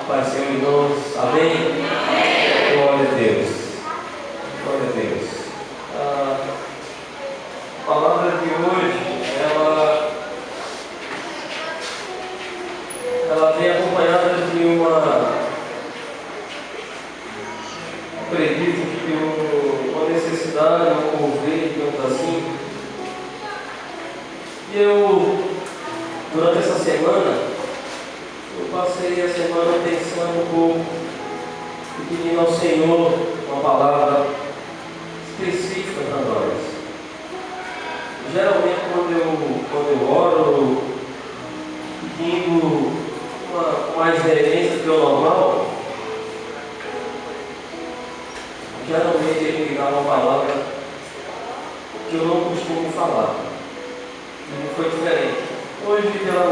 Apareceu em nós. Amém? Glória a Deus. Glória a Deus. A palavra de hoje, ela vem acompanhada de acredito que uma necessidade, um mover, digamos assim. E durante essa semana, eu passei a semana pensando um pouco e pedindo ao Senhor uma palavra específica para nós. Geralmente, quando eu oro, pedindo mais reverência que o normal, geralmente ele me dá uma palavra que eu não costumo falar. E não foi diferente. Hoje pela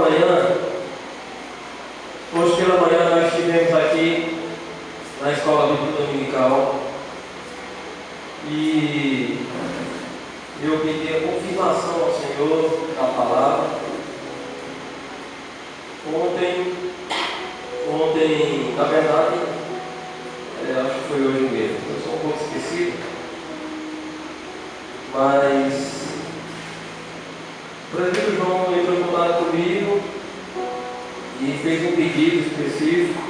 manhã nós estivemos aqui na escola bíblica dominical e eu pedi a confirmação ao Senhor da palavra. Ontem, na verdade, acho que foi hoje mesmo. Eu sou um pouco esquecido, mas o presbítero João entrou em contato comigo e fez um pedido específico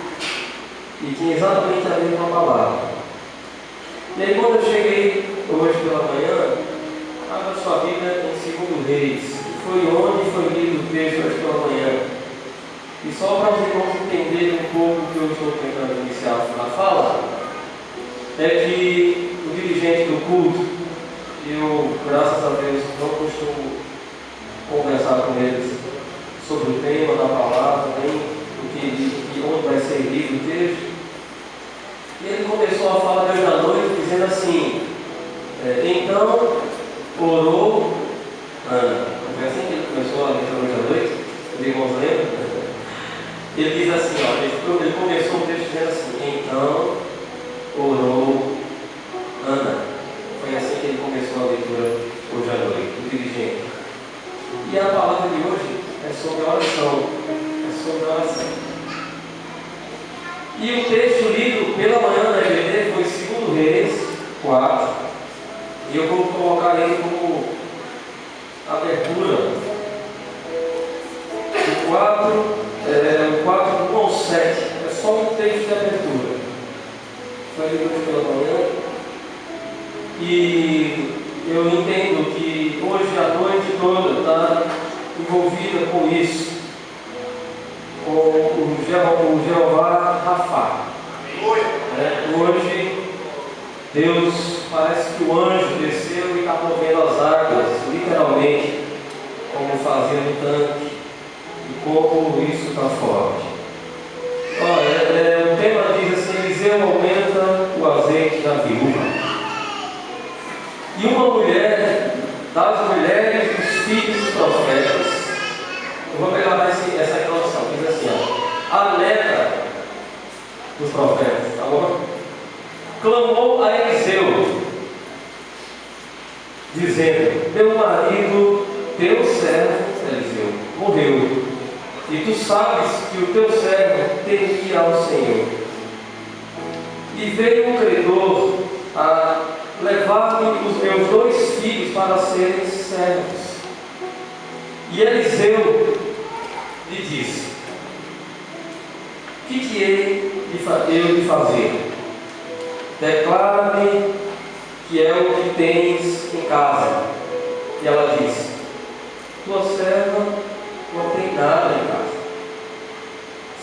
e tinha exatamente a mesma palavra. E aí, quando eu cheguei hoje pela manhã, abra sua Bíblia em 2 Reis, foi onde foi lido o texto hoje pela manhã. E só para os irmãos entenderem um pouco o que eu estou tentando iniciar a fala, é que o dirigente do culto, eu, graças a Deus, não costumo conversar com eles sobre o tema da palavra, nem onde vai ser lido o texto. E ele começou a falar de hoje à noite, dizendo assim: então orou Ana. Foi assim que ele começou a ler hoje à noite? Os irmãos lembram? Ele diz assim, ele começou o texto dizendo assim: então orou Ana. Foi assim que ele começou a leitura hoje à noite, o dirigente. E a palavra de hoje é sobre oração. E o texto lido pela manhã da igreja foi 2 Reis 4. E eu vou colocar ele como abertura. O 4 com 7. É só um texto de abertura. Foi lido hoje pela manhã. E eu entendo que hoje a noite toda está envolvida com isso, com o Jeová Rafá. Hoje Deus, parece que o anjo desceu e está movendo as águas, literalmente, como fazendo tanque, e como isso está forte. O tema diz assim: Eliseu aumenta o azeite da viúva. E uma mulher, das mulheres dos filhos dos profetas, eu vou pegar essa introdução, diz assim: a neta dos profetas, tá bom? Clamou a Eliseu, dizendo: meu marido, teu servo Eliseu, morreu, e tu sabes que o teu servo temia ao Senhor. E veio um credor a levar-me os meus 2 filhos para serem servos. E Eliseu lhe disse: que hei eu de fazer? Declara-me que é o que tens em casa. E ela disse: tua serva não tem nada em casa,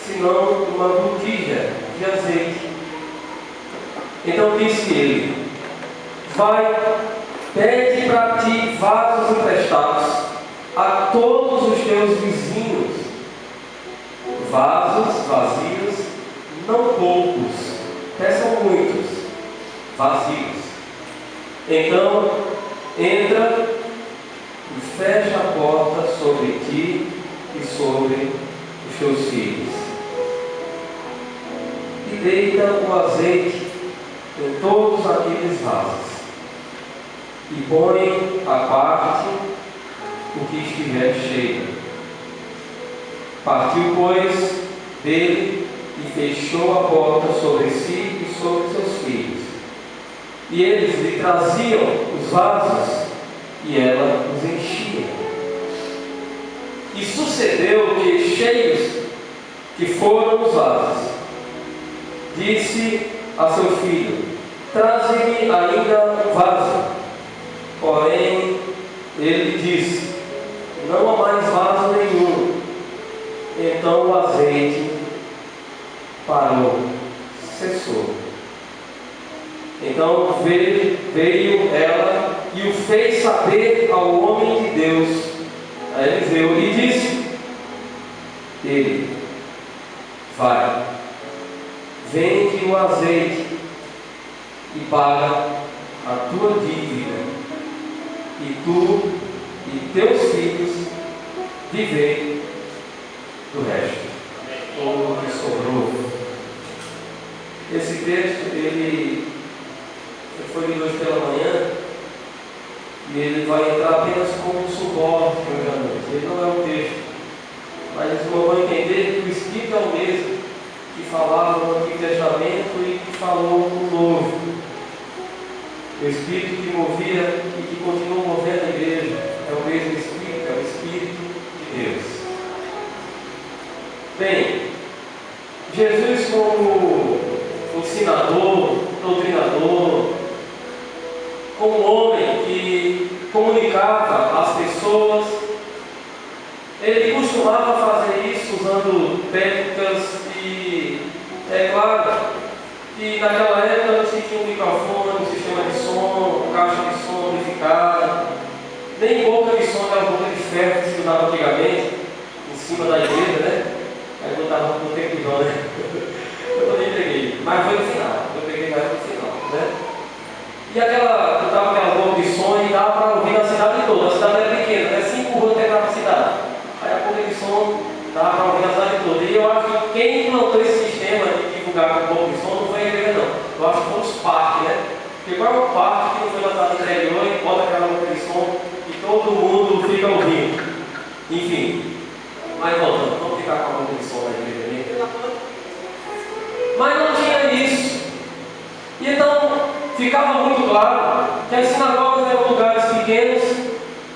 senão uma botija de azeite. Então disse ele: vai, pede para ti vasos emprestados a todos os teus vizinhos, vasos vazios, não poucos, peçam muitos, vazios. Então entra e fecha a porta sobre ti e sobre os teus filhos, e deita o azeite em todos aqueles vasos, e põe à parte o que estiver cheio. Partiu, pois, dele e fechou a porta sobre si e sobre seus filhos. E eles lhe traziam os vasos, e ela os enchia. E sucedeu que, cheios que foram os vasos, disse a seu filho: traze-me ainda um vaso. Porém, ele disse: não há mais vaso nenhum. Então o azeite parou, cessou. Então veio ela e o fez saber ao homem de Deus, a Eliseu, e disse ele: vai, vende o azeite e paga a tua dívida, e tu e teus filhos vivei do resto, ou que sobrou. Esse texto, ele foi lido hoje pela manhã, e ele vai entrar apenas como um suporte hoje à noite. Ele não é um texto, mas os irmãos vão entender que o Espírito é o mesmo que falava no Antigo Testamento e que falou no Novo. O Espírito que movia e que continua movendo a igreja é o mesmo Espírito, é o Espírito de Deus. Bem, Jesus, como ensinador, doutrinador, como um homem que comunicava às pessoas, ele costumava fazer isso usando técnicas e, é claro, que naquela época não se tinha um microfone, um sistema de som, caixa de som amplificada, nem boca de som, aquela boca de ferro que se usava antigamente, em cima da igreja, né? Aí botava no tempo de né? Eu também peguei, mas foi no final, eu peguei mais no final, né? E botava aquela boca de som e dava para ouvir na cidade toda. A cidade era pequena, né? 5 ruas até para a cidade. Aí a boca de som dava para ouvir na cidade toda. E eu acho que quem implantou esse sistema de divulgar com boca de som não foi a igreja, não. Eu acho que foi os parques, né? Porque qual é o parque que não foi lançado no interior e bota aquela boca de som e todo mundo fica ouvindo? Enfim. Mas voltando, vamos ficar com a boca de som na igreja ali. Mas não tinha isso. E então ficava muito claro que as sinagogas eram lugares pequenos,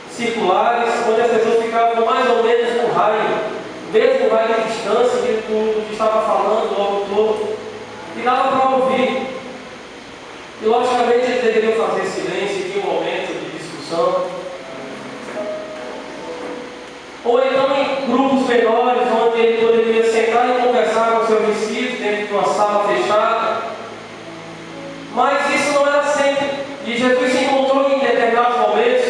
circulares, onde as pessoas ficavam mais ou menos no raio, mesmo raio de distância do que estava falando logo todo, e dava para ouvir. E logicamente eles deveriam fazer silêncio em um momento de discussão. Ou então em grupos menores, onde ele poderia sentar e conversar com seus discípulos dentro de uma sala fechada. Mas isso não era sempre. E Jesus se encontrou em determinados momentos,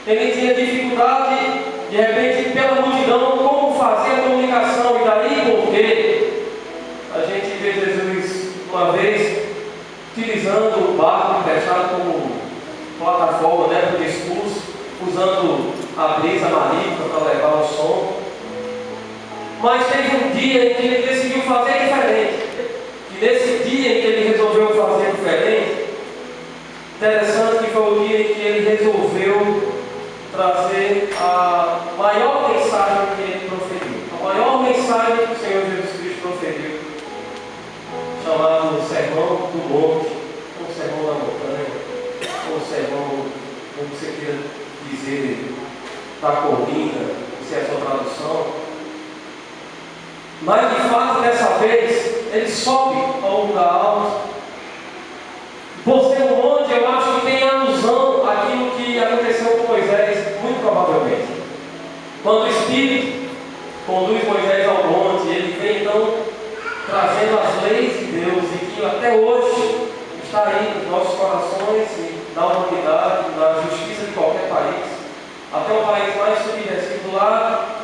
ele tinha dificuldade, de repente, pela multidão, como fazer a comunicação. E daí porque a gente vê Jesus uma vez utilizando o barco emprestado como plataforma, né, para o discurso, usando a brisa marítima para levar o som. Mas teve um dia em que ele decidiu fazer diferente. E nesse dia em que ele resolveu fazer diferente, interessante que foi o dia em que ele resolveu trazer a maior mensagem que ele proferiu. A maior mensagem que o Senhor Jesus Cristo proferiu, chamado Sermão do Monte, ou Sermão da Montanha, ou Sermão, como você queira dizer, da colina, se é a sua tradução. Mas de fato, dessa vez, ele sobe ao lugar alto. Por ser um monte, eu acho que tem alusão àquilo que aconteceu com Moisés, muito provavelmente. Quando o Espírito conduz Moisés ao monte, ele vem então trazendo as leis de Deus, e que até hoje está aí nos nossos corações e na humanidade, na justiça de qualquer país. Até o país mais subversivo lá,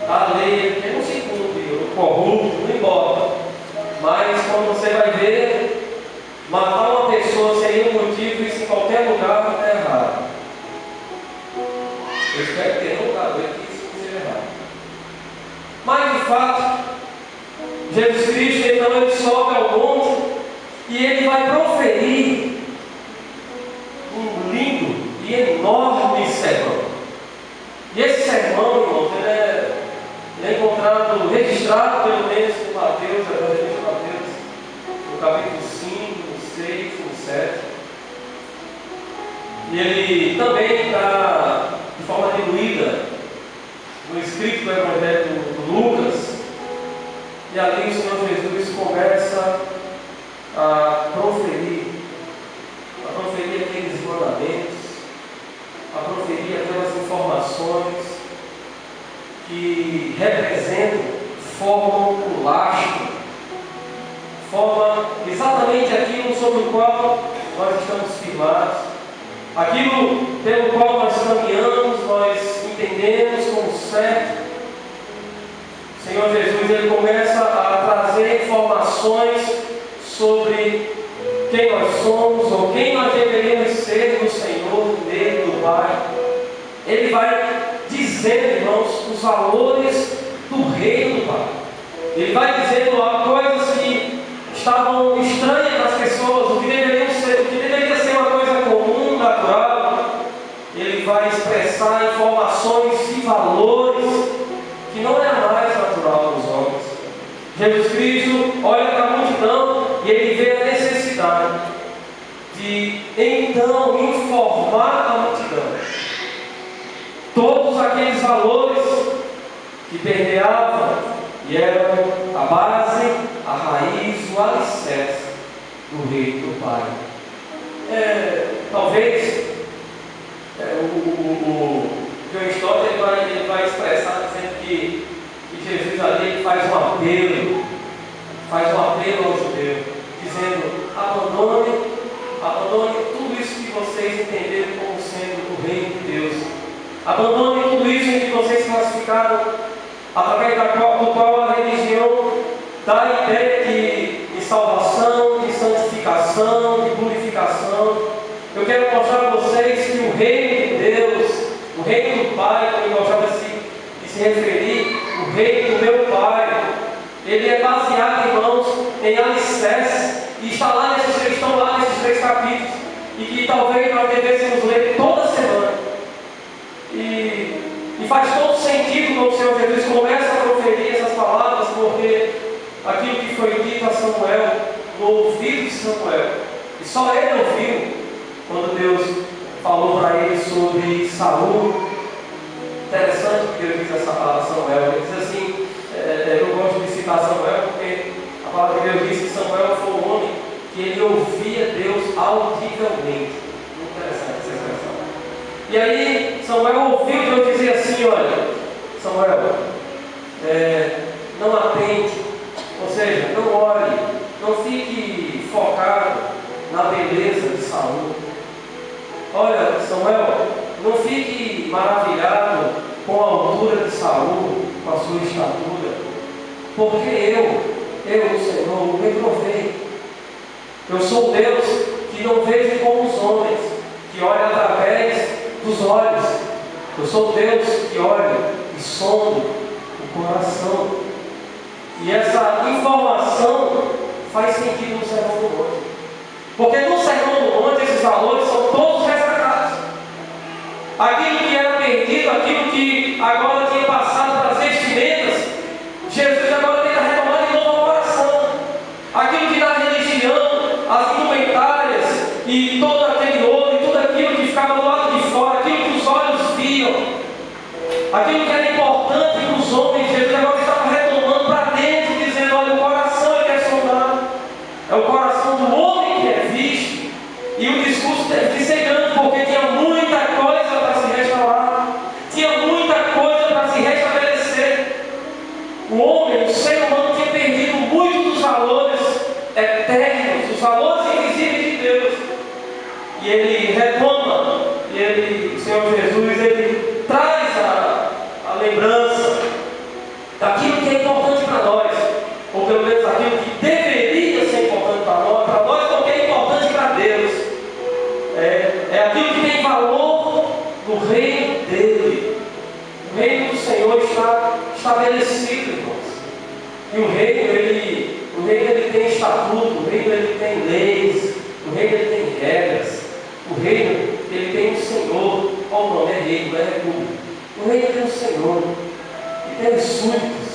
a lei que não se cumpre, o corrupto, não importa. Mas quando você vai ver, matar uma pessoa sem nenhum motivo, isso em qualquer lugar está errado. Eu espero que não cabe que isso seja errado. Mas de fato, Jesus Cristo, então, ele sobe ao monte e ele vai proferir um lindo e enorme sermão. E esse sermão, irmãos, ele é encontrado, registrado pelo menos por Mateus E ele também está de forma diluída no escrito do Evangelho do Lucas. E ali o Senhor Jesus começa a proferir aqueles mandamentos, a proferir aquelas informações que representam, formam o lastro, formam exatamente aquilo sobre o qual nós estamos firmados, aquilo pelo qual nós caminhamos, nós entendemos como certo. O Senhor Jesus, ele começa a trazer informações sobre quem nós somos ou quem nós deveríamos ser no Senhor, nele, no Pai. Ele vai dizendo, irmãos, os valores do reino do Pai. Ele vai dizendo coisas que estavam estranhas para as pessoas, o que deveria ser uma coisa comum, natural. Ele vai expressar informações e valores que não é mais natural dos homens. Jesus Cristo olha para a multidão e ele vê a necessidade de então informar a multidão todos aqueles valores que permeavam e eram a base, a raiz, o alicerce do reino do Pai. Talvez o John Stott ele vai expressar dizendo que Jesus ali ele faz um apelo ao judeu, dizendo: abandone tudo isso que vocês entenderam como sendo o reino de Deus. Abandone tudo isso em que vocês classificaram através do qual a religião dá a ideia de salvação, de santificação, de purificação. Eu quero mostrar para vocês que o reino de Deus, o reino do Pai, como eu gostava de se referir, o reino do meu Pai, ele é baseado, irmãos, em alicerces, e estão lá nesses 3 capítulos, e que talvez nós devêssemos ler toda semana. E faz todo sentido quando o Senhor Jesus começa a proferir essas palavras, porque aquilo que foi dito a Samuel, no ouvido de Samuel, e só ele ouviu, quando Deus falou para ele sobre Saul. Interessante que Deus diz essa palavra a Samuel. Ele diz assim, eu gosto de citar Samuel, porque a palavra de Deus diz que Samuel foi um homem que ele ouvia Deus audivelmente. Muito interessante essa expressão. E aí Samuel ouviu Deus dizer assim: olha, Samuel, não atente, ou seja, não olhe, não fique focado na beleza de Saul. Olha, Samuel, não fique maravilhado com a altura de Saul, com a sua estatura, porque eu, o Senhor, o reprovei. Eu sou Deus que não vejo como os homens, que olha através dos olhos. Eu sou Deus que olha e sonda o coração. E essa informação faz sentido no Sermão do Monte, porque no Sermão do Monte esses valores são todos resgatados. Aquilo que era perdido, aquilo que agora tinha passado para as vestimentas, Jesus agora tenta retomar de novo o coração. Aquilo que na religião, as indumentárias e todo aquele ouro e tudo aquilo que ficava do lado de fora, aquilo que os olhos viam, aquilo que era importante para os homens, Jesus agora estava retomando para dentro, dizendo: olha, o coração é que é sondado, é o coração do homem que é visto. E o discurso teve que ser grande, porque tinha muita coisa para se restaurar, tinha muita coisa para se restabelecer. O homem, o ser humano, tinha perdido muito dos valores eternos, os valores invisíveis de Deus. E ele retoma, o Senhor Jesus, ele traz a lembrança daquilo que é importante para nós, ou pelo menos aquilo que deveria ser importante para nós porque é importante para Deus. É aquilo que tem valor no reino dele. O reino do Senhor está estabelecido, irmãos. E o reino ele tem estatuto, o reino ele tem leis, o reino ele tem regras, o reino ele tem um Senhor. Qual o nome? É reino, não é república. O reino tem um Senhor, e tem os súditos,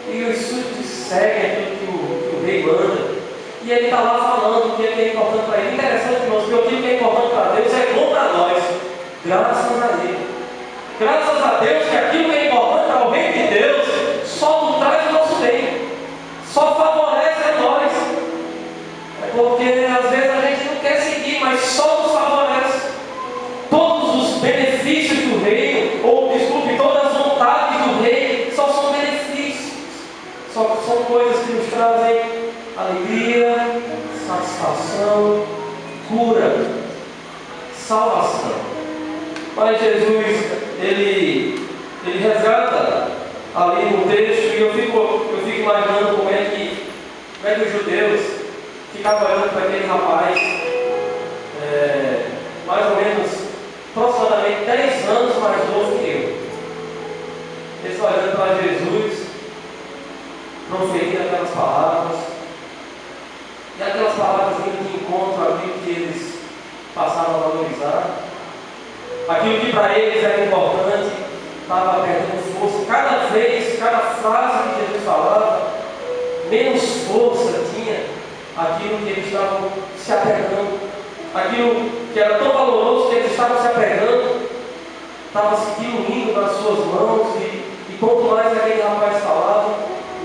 e os súditos seguem aquilo que o rei manda. E ele está lá falando o que é importante para ele. Interessante, irmãos, porque aquilo que é importante para Deus é bom para nós. Graças a Deus. Graças a Deus que aquilo que é importante para o reino de Deus só traz o nosso bem, só favorece a nós. É porque às vezes a gente não quer seguir, mas só nos favorece. Todos os benefícios do reino, ou desculpe, todas as vontades do reino, só são benefícios. Só são coisas que nos trazem alegria, satisfação, cura, salvação. Mas Jesus, ele resgata ali no texto, e eu fico imaginando como é que os judeus ficavam olhando para aquele rapaz, mais ou menos, aproximadamente 10 anos mais novo que eu. Eles olhando para Jesus, proferindo aquelas palavras, e aquelas palavras indo de encontro àquilo que eles passaram a valorizar, aquilo que para eles era importante, estava perdendo força. Cada frase que Jesus falava, menos força tinha aquilo que eles estavam se apegando, aquilo que era tão valoroso que eles estavam se apegando, estava se diluindo nas suas mãos, e quanto mais aquele rapaz falava,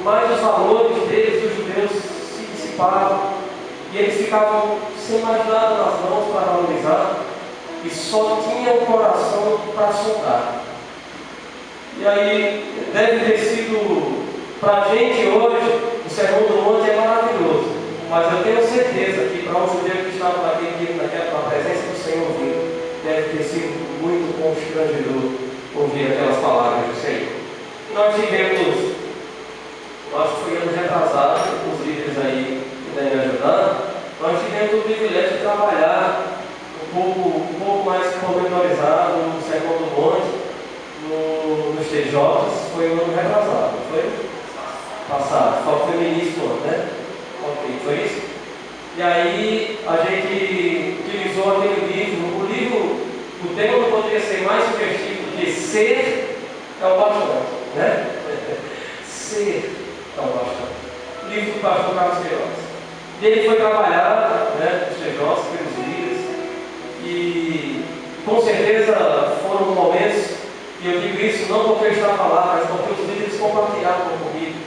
mais os valores deles, dos judeus, se dissipavam, e eles ficavam sem mais nada nas mãos para valorizar, e só tinham o coração para sondar. E aí, deve ter sido, para a gente hoje, o Sermão do Monte é maravilhoso, mas eu tenho certeza que para um judeu que estava naquele dia, na presença do Senhor ouvindo, deve ter sido muito constrangedor ouvir aquelas palavras do Senhor. Nós tivemos, acho que foi ano retrasado, os líderes aí que devem me ajudar, nós tivemos o privilégio de trabalhar um pouco mais pormenorizado no Sermão do Monte, nos TJs, foi um ano retrasado, não foi? Passado, só foi no início do ano, né? Ok, foi isso? E aí a gente utilizou aquele livro. O tema não poderia ser mais sugestivo do que ser é o bastante, né? Ser é o bastante. O livro do pastor Carlos Queiroz. E ele foi trabalhar, né, nos TJs, pelos líderes, e com certeza foram momentos, e eu digo isso não porque eu estava lá, mas porque os líderes compartilhavam comigo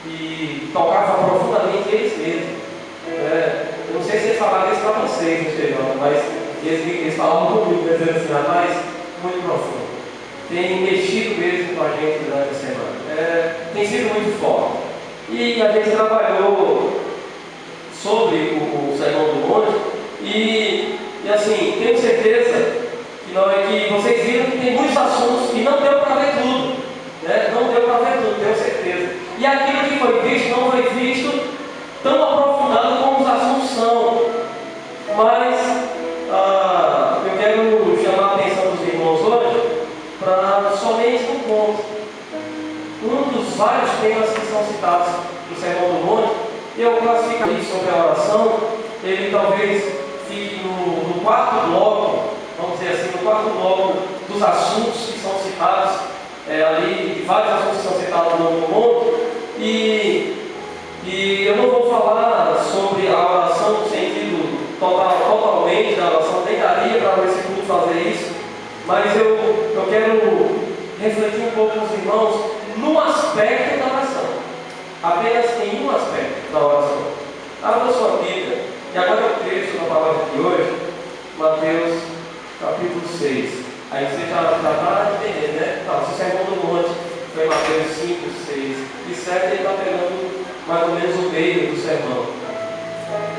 e tocavam profundamente eles mesmos. Eu não sei se eles falaram isso para vocês, no exterior, mas eles falavam comigo, dizendo assim, rapaz, muito profundo. Tem mexido mesmo com a gente durante a semana. Tem sido muito forte. E a gente trabalhou sobre o Sermão do Monte, e assim, tenho certeza que vocês viram que tem muitos assuntos que não deu para ver tudo, né? Não deu para ver tudo, tenho certeza. E aquilo que foi visto não foi visto tão aprofundado como os assuntos são. Mas eu quero chamar a atenção dos irmãos hoje para somente um ponto. Um dos vários temas que são citados no Sermão do Monte, eu classificaria sobre a oração, ele talvez fique no quarto bloco, vamos dizer assim, no quarto bloco dos assuntos que são citados ali, vários assuntos que são citados no Monte, e eu não vou falar sobre a oração no sentido totalmente da oração, nem daria para esse culto fazer isso, mas eu quero refletir um pouco com os irmãos no aspecto da oração, apenas em um aspecto da oração. Abra sua Bíblia, e agora o texto da palavra de hoje, Mateus capítulo 6. Aí você já está entendendo, né? Se o Sermão do Monte foi Mateus 5, 6 e 7, ele está pegando mais ou menos o meio do sermão.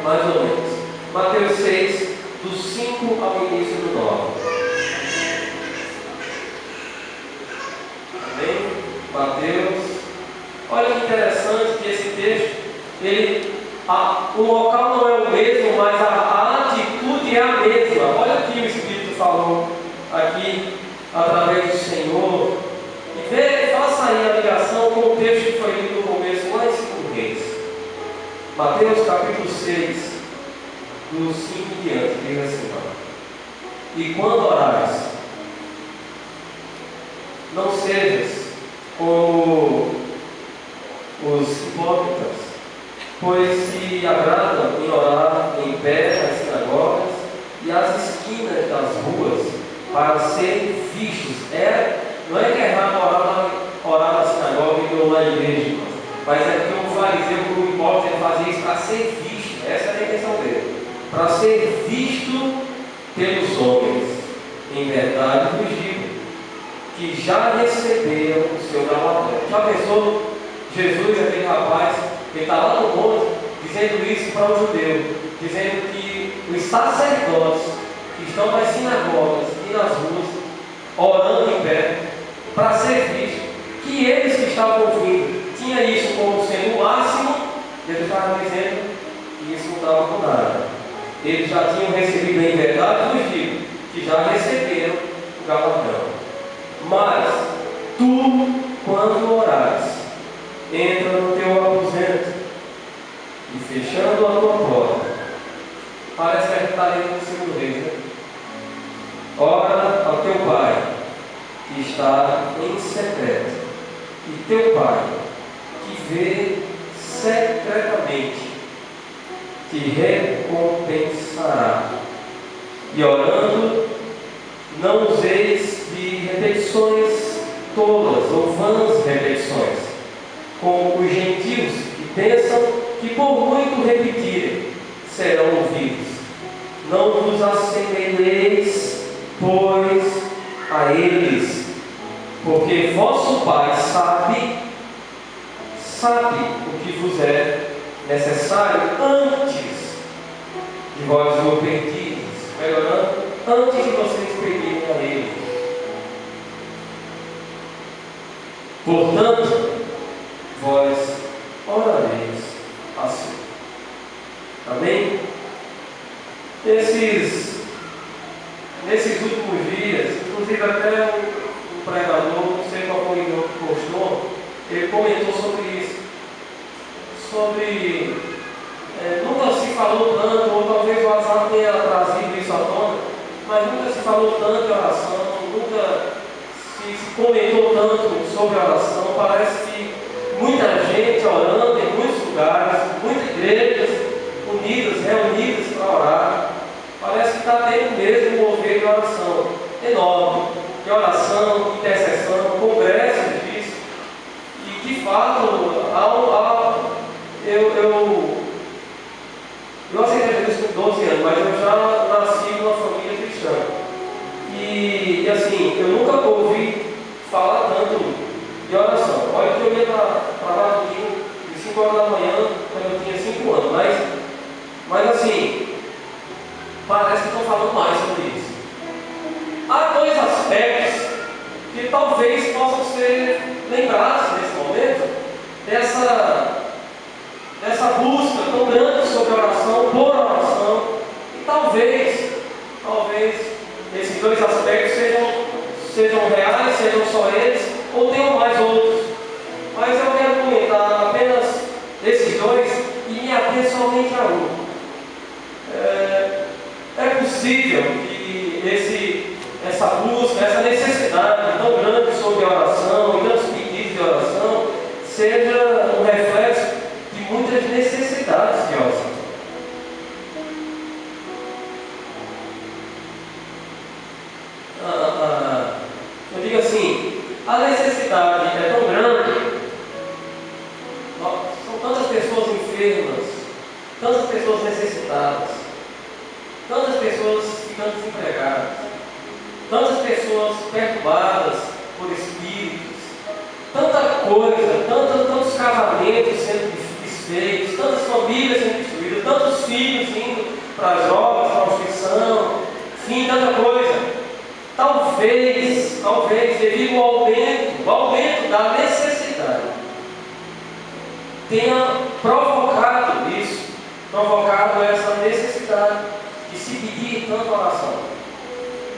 Mais ou menos. Mateus 6, do 5 ao início do 9. Amém? Mateus. Olha que interessante que esse texto, o local não é o mesmo, mas a atitude é a mesma. Olha o que o Espírito falou aqui através do Senhor. E faça aí a ligação com o texto que foi lido no começo, lá em 5 Reis. Mateus capítulo 6, do 5 em diante, diz assim: e quando orares, não sejas como os hipócritas, pois se agradam em orar em pé nas sinagogas e as esquinas das ruas para serem vistos. Não é que é errado orar na sinagoga ou na igreja, mas é que o fariseu, o hipócrita, ele fazia isso para ser visto. Essa é a intenção dele. Para ser visto pelos homens. Em verdade vos digo que já receberam o seu galardão. Já pensou Jesus, aquele rapaz, que está lá no monte, dizendo isso para o judeu, dizendo que os sacerdotes que estão nas sinagogas e nas ruas, orando em pé, para ser visto, que eles que estavam ouvindo, tinha isso como sendo o máximo, Jesus estava dizendo que isso não estava com nada. Eles já tinham recebido em verdade, vos digo, que já receberam o galardão. Mas tu, quando orares, entra no teu aposento e fechando a tua porta. Parece que a gente está lendo no segundo Reis, né? Ora ao teu pai que está em secreto, e teu pai que vê secretamente te recompensará. E orando, não useis de repetições tolas ou vãs repetições, como os gentios que pensam que por muito repetirem serão ouvidos. Não vos assemelheis, pois, a eles, porque vosso Pai sabe o que vos é necessário antes de vós o pedirdes, melhorando, antes de vocês pedirem a Ele. Portanto, vós orareis assim. Amém? Nesses últimos dias, inclusive até o pregador, não sei qual foi o que postou, ele comentou sobre isso. Nunca se falou tanto, ou talvez o azar tenha trazido isso à tona, mas nunca se falou tanto de oração, nunca se comentou tanto sobre oração. Parece que muita gente orando em muitos lugares, muitas igrejas unidas, reunidas para orar. Parece que está tendo mesmo um mover de oração enorme, de oração, de intercessão, congressos disso, e de fato, eu aceitei Jesus com 12 anos, mas eu já nasci numa família cristã. E assim, eu nunca ouvi falar tanto de oração. Olha que eu ia para lá domingo, de 5 horas da manhã, quando eu tinha 5 anos. Mas assim, parece que estão falando mais sobre isso. Há dois aspectos que talvez possam ser lembrados nesse momento, dessa busca tão grande sobre oração, por oração, e talvez esses dois aspectos sejam reais, sejam só eles, ou tenham mais outros. Mas eu quero comentar apenas esses dois e me ater somente a um. É possível que essa busca, essa necessidade tão grande sobre a oração, e tantos pedidos de oração, seja um reflexo de muitas necessidades de oração. Eu digo assim, a necessidade é tão grande, são tantas pessoas enfermas, tantas pessoas necessitadas, tantas pessoas ficando desempregadas, tantas pessoas perturbadas por espíritos, tanta coisa, tantos casamentos sendo desfeitos, tantas famílias sendo destruídas, tantos filhos indo para as drogas, para a prostituição, enfim, tanta coisa. Talvez, devido ao aumento da necessidade, tenha provocado essa necessidade de se pedir tanta oração.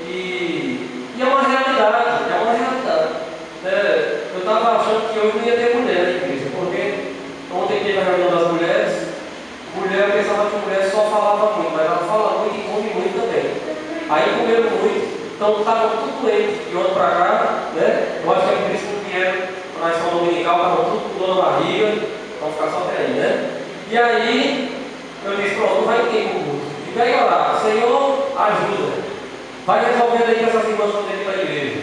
E é uma realidade. Eu estava achando que hoje não ia ter mulher na igreja, porque ontem teve a reunião das mulheres. Eu pensava que mulher só falava muito, mas ela fala muito e come muito também. Aí comeram muito. Então estavam tudo doentes de ontem para cá, né? Eu acho que é por isso que vieram para a escola dominical, estavam tudo com dor na barriga, vão ficar só até aí, né? E aí eu disse, pronto, não vai ter culto. E pega lá, Senhor, ajuda. Vai resolvendo aí que essas irmãs vão ter para a igreja.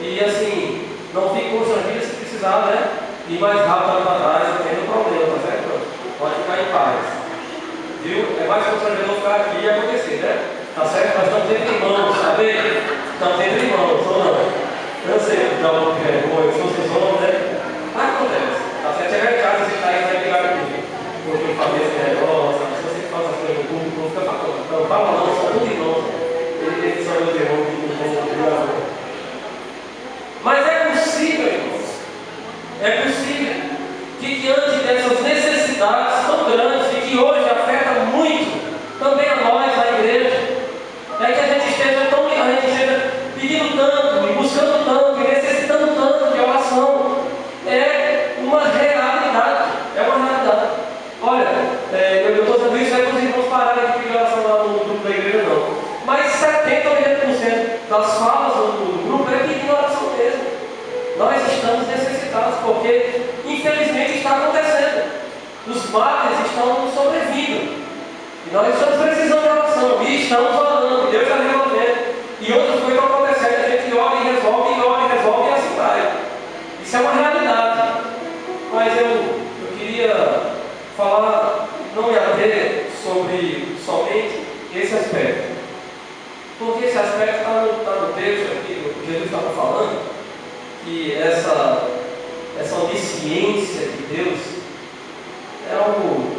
E assim, não fique constrangido se precisar, né? Ir mais rápido ali para trás, não tem nenhum problema, tá certo? Pode ficar em paz. Viu? É mais constrangedor ficar aqui e acontecer, né? Tá certo? Nós estamos entre irmãos, sabe? Estamos entre irmãos, ou não? Eu sei, dá um vergonha, se vocês vão, né? Mas acontece. Tá certo? Chegar em casa, você está aí, vai ligar comigo. Porque eu falei esse negócio, se você faz as coisas no público, não fica falando. Não, fala não, são todos irmãos. Eles são meus irmãos que não vão. Mas é possível, irmãos. É possível que diante dessas necessidades tão grandes e que hoje afetam muito também a nós, a igreja, é que a gente esteja pedindo tanto, e buscando tanto, e necessitando tanto de oração. É uma realidade. É uma realidade. Olha, eu estou dizendo isso, não é para os irmãos pararem de pedir oração lá no grupo da igreja, não. Mas 70 ou 80% das falas do grupo é pedir oração mesmo. Nós estamos necessitados, porque infelizmente está acontecendo. Os males estão nos sobrevindo. E nós estamos precisando de oração. E estamos orando. Deus está resolvendo. E outras coisas estão acontecendo. A gente ora e resolve, ora e resolve, e assim vai. Isso é uma realidade. Mas eu queria falar, não me ater sobre somente esse aspecto. Porque esse aspecto está no texto aqui, o que Jesus estava falando, que essa onisciência de Deus é algo,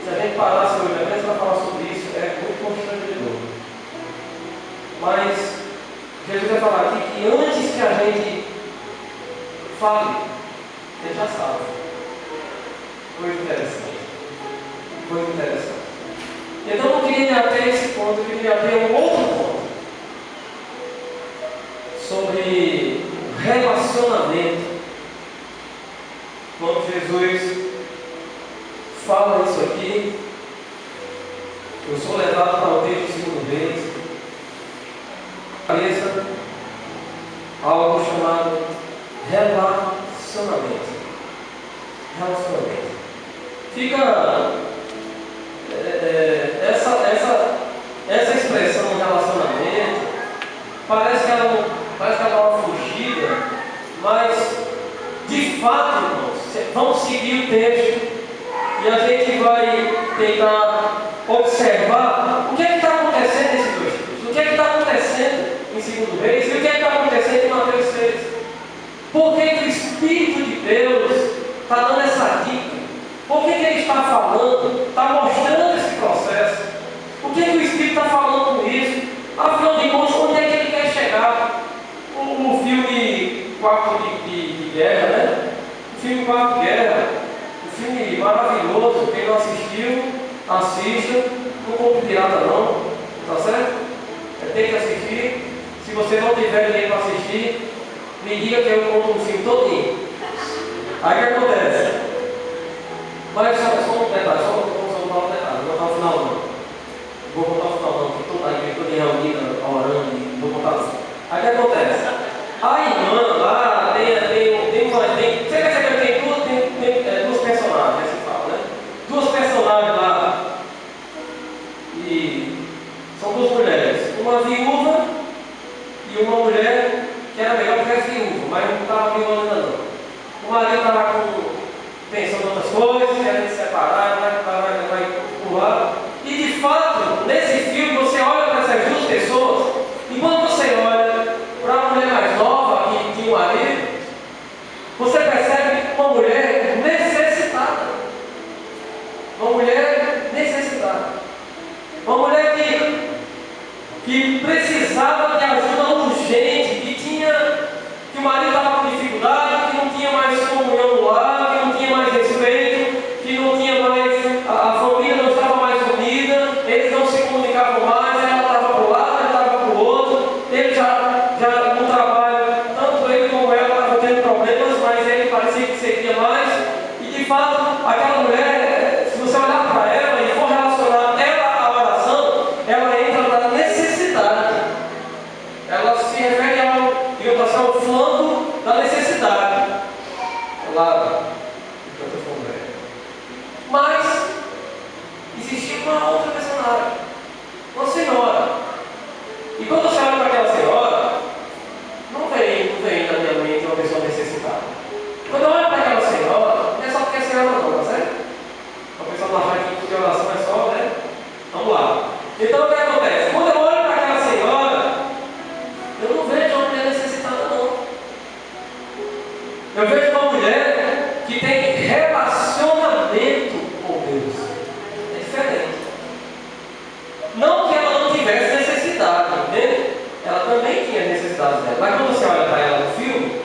se a gente parasse hoje apenas para falar sobre isso, é muito constrangedor. Mas Jesus vai falar aqui que antes que a gente fale, ele já sabe. Coisa interessante. Coisa interessante. Então eu queria ir até esse ponto, eu queria abrir um outro ponto sobre relacionamento. Quando Jesus fala isso aqui, eu sou levado para o texto de 2 Reis, cabeça algo chamado relacionamento. Relacionamento. Fica essa expressão relacionamento parece que ela é uma fugida, mas de fato, irmãos, vamos seguir o texto e a gente vai tentar observar o que é que está acontecendo nesses dois textos, o que é que está acontecendo em 2 Reis e o que é que está acontecendo em Mateus 6. Por que o Espírito de Deus está dando essa dica? Por que ele está falando, está mostrando esse processo? O que o Espírito está falando com isso? Afinal de contas, onde é que ele quer chegar? O filme Quarto de Guerra, né? O filme Quarto de Guerra, um filme maravilhoso. Quem não assistiu, assista. Não compre pirata não, tá certo? Tem que assistir. Se você não tiver ninguém para assistir, me diga que eu compro o filme todinho. Aí o que acontece? Mas só um detalhe, só um detalhe, não vou botar o final não. Vou botar o final não, porque toda a igreja toda reunida, orando, e vou botar assim. Aí o que acontece? A irmã lá tem você percebe que tem duas personagens, assim fala, né? Duas personagens lá. E são duas mulheres. Uma viúva e uma mulher que era melhor que essa viúva, mas não estava viúva ainda não. O marido estava pensando em outras coisas, querendo se separar, vai pular. E de fato, nesse filme, você olha para essas duas pessoas, e quando você olha para a mulher mais nova que tinha o marido, você percebe uma mulher necessitada. Uma mulher necessitada. Uma mulher que precisava de ajuda urgente, que o marido estava com dificuldade, que não tinha mais comunhão no lar, que não tinha mais respeito, que não tinha mais, a família não estava mais unida, eles não se comunicavam mais, ela estava para o lado, ela estava para o outro, ele já no trabalho, tanto ele como ela estavam tendo problemas, mas ele parecia que seguia mais, e de fato, aquela mulher, se você olhar para ela e for relacionar ela à oração, ela entra na necessidade. Ela se refere ao flanco da necessidade. Lá, mas existia uma outra personagem pessoal não achar que oração é só, né? Vamos lá. Então o que acontece? Quando eu olho para aquela senhora, eu não vejo uma mulher necessitada, não. Eu vejo uma mulher que tem relacionamento com Deus. É diferente. Não que ela não tivesse necessidade, entende? Ela também tinha necessidade dela. Mas quando você olha para ela no filme,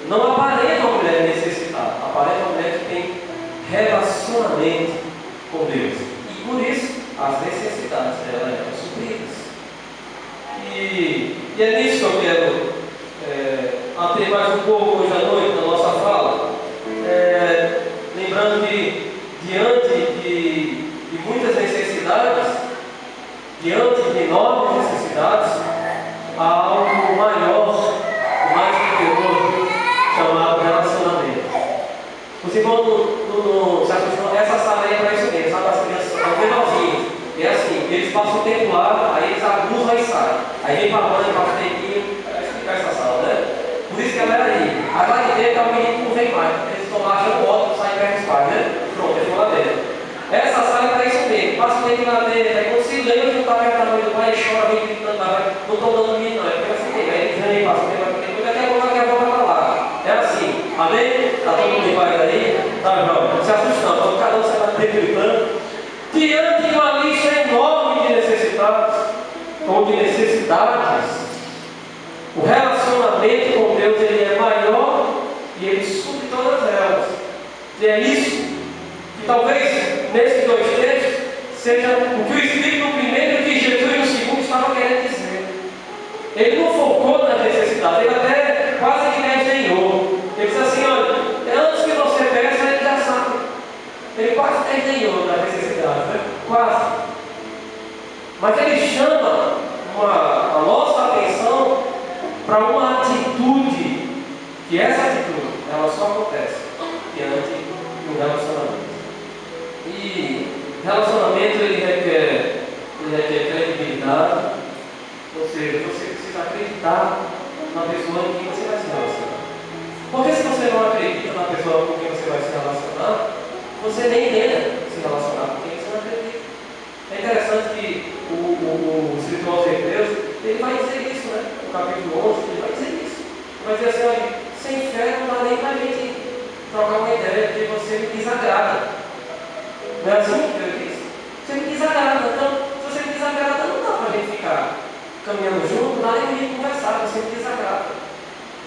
não aparenta uma mulher necessitada, aparenta uma mulher que tem relacionamento com Deus. E por isso, as necessidades dela eram supridas. E é nisso que eu quero ater mais um pouco hoje à noite na nossa fala. Lembrando que diante de muitas necessidades, diante de enormes necessidades, há algo maior, mais poderoso, chamado relacionamento. Os irmãos se acostumam, essa sala aí é para isso mesmo, sabe? As crianças são menorzinhas. É assim, eles passam o tempo lá, aí eles abusam e saem. Aí vem para a mãe, para o tempinho, vai explicar essa sala, né? Por isso que ela era aí. Aí lá de dentro, o menino não vem mais, porque eles estão lá achando ótimo, saem perto dos pais, né? Pronto, eles vão lá dentro. Essa sala é para isso mesmo, passa o tempo lá dentro, aí quando se lembra que não está perto da mãe do pai, chora, vem gritando, não estão dando menino, não, é porque assim tem, aí eles vêm, passa o tempo, depois daqui a pouco ela quer voltar para lá. É assim, amém? Está todo mundo em paz aí? Tá, João? Não se assuste não, porque cada um sai lá dentro gritando. Diante de uma lista enorme de necessitados, ou de necessidades, o relacionamento com Deus ele é maior e ele supre todas elas. E é isso que talvez nesses dois textos seja o que o Espírito no primeiro e o que Jesus no segundo estava querendo dizer. Ele não focou na necessidade, ele até quase que desdenhou. Ele disse assim: olha, antes que você peça, ele já sabe. Ele quase desdenhou da necessidade, né? Quase. Mas ele chama a nossa atenção para uma atitude, que essa atitude ela só acontece diante de um relacionamento. E relacionamento ele requer credibilidade, ou seja, você precisa acreditar na pessoa em quem você vai se relacionar. Porque se você não acredita na pessoa com quem você vai se relacionar, você nem tenta se relacionar com quem você não acredita. É interessante que o escritor aos Hebreus, ele vai dizer isso, né? No capítulo 11, ele vai dizer isso. Ele vai dizer assim: olha, sem fé não dá nem para a gente trocar uma ideia, porque você me desagrada. Não é assim que ele diz? Você me desagrada. Então, se você me desagrada, não dá para a gente ficar caminhando junto, não dá nem para a gente conversar, você me desagrada.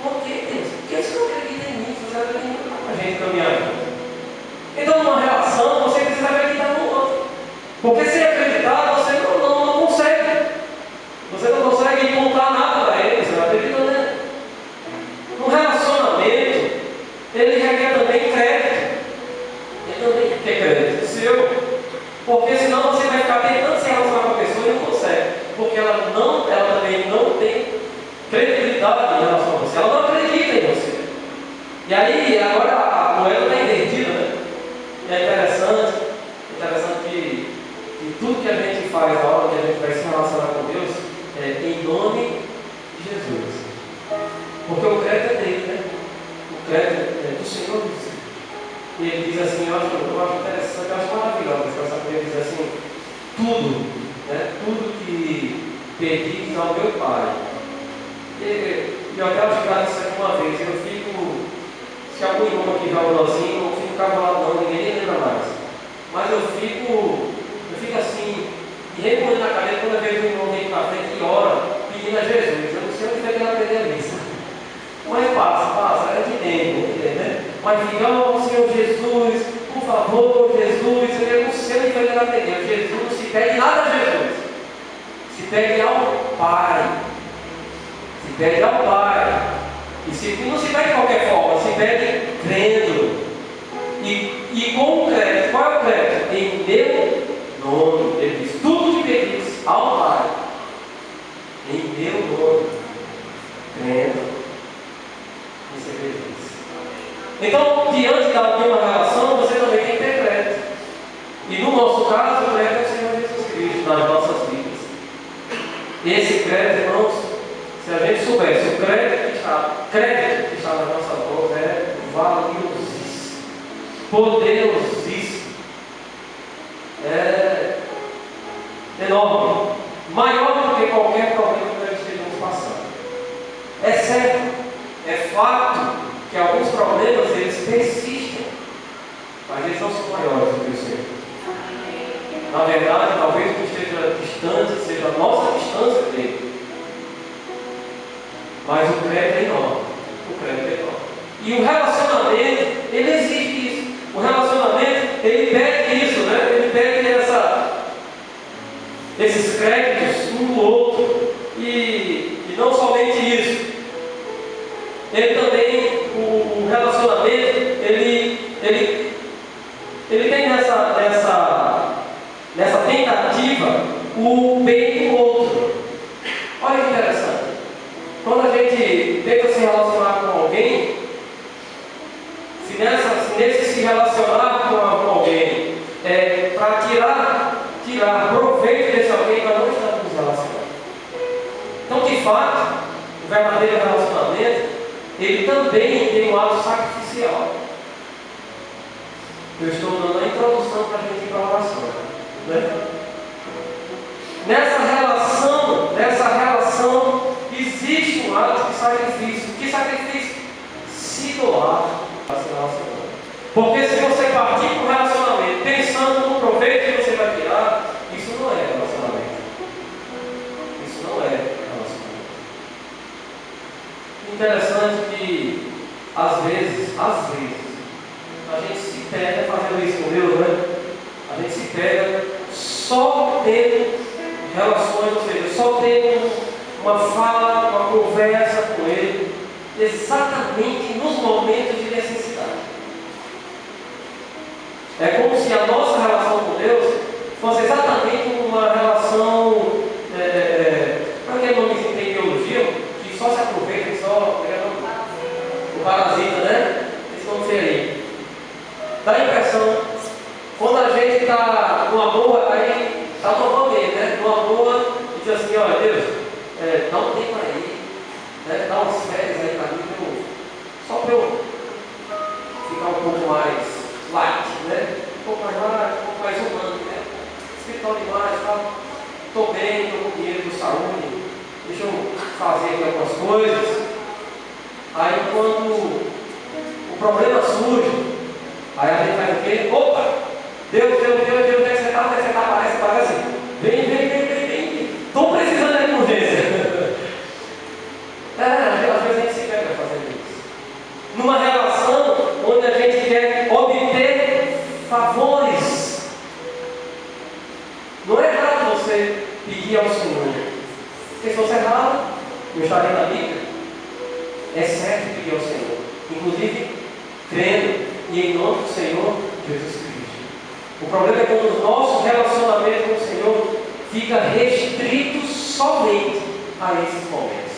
Por que, Deus? Porque você não acredita em mim, você não acredita em mim, não dá para a gente caminhar junto. Então, numa relação, você precisa acreditar no outro. Porque sem acreditar, você não consegue. Você não consegue contar nada para ele, você não acredita nele. No relacionamento, ele requer também crédito. Ele também requer crédito seu. Porque senão você vai ficar tentando se relacionar com a pessoa e não consegue. Porque ela também não tem credibilidade em relação a você. Ela não acredita em você. E aí, agora a moeda está invertida, né? E é interessante que tudo que a gente faz na hora que a gente vai se relacionar com Deus é em nome de Jesus. Porque o crédito é dele, né? O crédito é do Senhor. E ele diz assim, eu acho interessante, eu acho maravilhoso essa coisa. Ele diz assim: tudo, né? Tudo que pedis ao meu Pai. E eu até acho que isso aqui uma vez, eu fico, se algum irmão aqui joga nozinho, eu não fico cavalado não, ninguém nem lembra mais. Mas eu fico assim, remoendo na cabeça quando eu vejo um irmão vem para frente e ora, pedindo a Jesus. Eu não sei onde vai que aprender a missa. Mas passa, é de dentro, né? Mas fica: oh Senhor Jesus, por favor, Jesus, eu não sei onde vai que aprender. Jesus não se pede nada a Jesus, se pede ao Pai. Se pede ao Pai. E não se pede de qualquer forma, se pede crendo. E com o crédito, qual é o crédito? Em meu nome. Ele diz: tudo que pedis ao Pai, em meu nome, crendo, recebereis. Então, diante de uma relação, você também tem que ter crédito. E no nosso caso, o crédito é o Senhor Jesus Cristo nas nossas vidas. Esse crédito, irmãos, se a gente soubesse o crédito que está na nossa voz, é valiosíssimo, poderosíssimo. enorme, maior do que qualquer problema que nós estejamos passando. É certo, é fato que alguns problemas eles persistem, mas eles não são maiores do que o Senhor. Na verdade, talvez o que esteja distante seja a nossa distância dele. Mas o crédito é enorme. O crédito é enorme. E o relacionamento, ele exige isso. O relacionamento, ele pede isso, né? Ele pede esses créditos um do outro. E não somente isso. Ele também, o relacionamento, ele tem nessa tentativa o bem do outro. Olha que interessante. Quando a gente tenta se relacionar com alguém, se nesse se relacionar com alguém para tirar proveito desse alguém, nós não estamos nos relacionando. Então, de fato, o verdadeiro relacionamento, ele também tem um ato sacrificial. Eu estou dando a introdução para a gente ir para a oração. Né? Nessa relação existe um ato de sacrifício. Que sacrifício? Se doar para se relacionar. Porque se você partir para o relacionamento pensando no proveito que você vai tirar, isso não é relacionamento. Isso não é relacionamento. Interessante que às vezes a gente se pega fazendo isso com Deus, né? A gente se pega só tendo relações, ou seja, só tendo uma fala, uma conversa com Ele, exatamente nos momentos de necessidade. É como se a nossa relação com Deus fosse exatamente uma relação, para aquele nome que tem biologia, que só se aproveita e só o parasita, né? Esse nome aí. Dá a impressão, quando a gente está numa boa, aí está normalmente, né? Numa boa, e diz assim: olha, Deus, dá um tempo aí, né? Dá umas férias aí para mim, só para eu ficar um pouco mais light, né? Um pouco mais light, um pouco mais humano, né? Espiritual demais, tá? Estou bem, estou com dinheiro, com saúde, deixa eu fazer aqui algumas coisas. Aí quando o problema surge, aí a gente faz o quê? Opa! Deus, onde é que você está? Parece assim. Vem. Estou precisando de urgência. Às vezes a gente se pega fazendo isso. Numa relação onde a gente quer obter favores. Não é errado você pedir ao Senhor. Porque se fosse errado, não estaria na Bíblia. É certo pedir ao Senhor. Inclusive, crendo e em nome do Senhor Jesus Cristo. O problema é quando o nosso relacionamento com o Senhor fica restrito somente a esses momentos.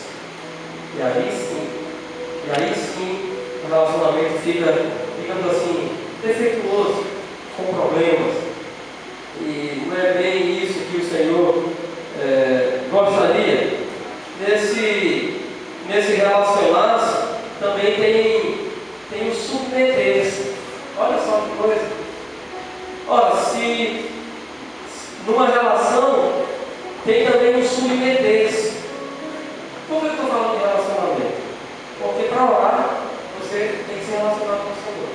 E aí sim, o relacionamento fica, digamos assim, defeituoso, com problemas. E não é bem isso que o Senhor gostaria. Nesse relacionar-se também tem o submeter-se. Olha só que coisa. Ora, se numa relação tem também o submeter-se. Por que eu estou falando de relacionamento? Porque para orar você tem que se relacionar com o Senhor.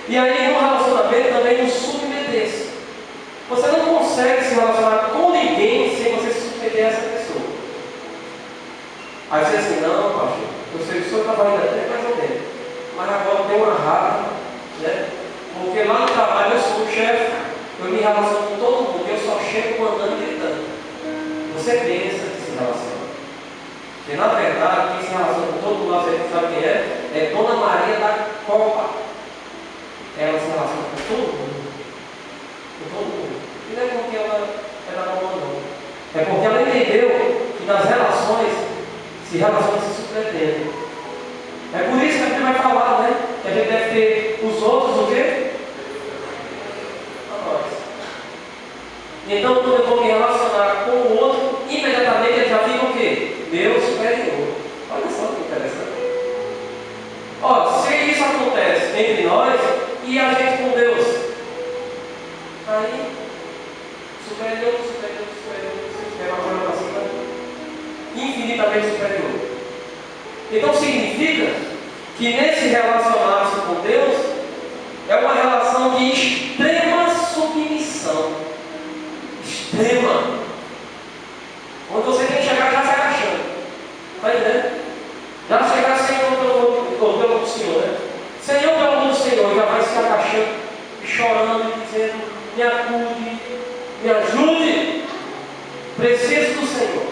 E aí no relacionamento também o submeter-se. Você não consegue se relacionar com ninguém sem você se submeter a essa pessoa. Aí você diz assim: não, pastor, eu sei que o senhor estava indo até mais ou menos, mas agora tem uma raiva, né? Porque lá no trabalho eu sou o chefe, eu me relaciono com todo mundo, eu só chego mandando e gritando. Você pensa que se relaciona. Porque na verdade, quem se relaciona com todo mundo, você sabe quem é? É Dona Maria da Copa. Ela se relaciona com todo mundo. Com todo mundo. E não é porque ela é da Copa, não. É porque ela entendeu que nas relações se relaciona se submetendo. É por isso que a gente vai falar, né? Que a gente deve ter os outros o quê? A nós. Então, quando eu vou me relacionar com o outro, imediatamente ele já fica o quê? Meu superior. Olha só que interessante. Ó, se isso acontece entre nós e a gente com Deus, aí superior, superior, superior, superior, uma coisa para cima, infinitamente superior. Então significa que nesse relacionar-se com Deus é uma relação de extrema submissão. Extrema. Onde você tem que chegar já se agachando. Está entendendo? Já chegar Senhor pelo Senhor, né? Senhor pelo Senhor, já vai se agachando, chorando e dizendo: me acude, me ajude. Preciso do Senhor.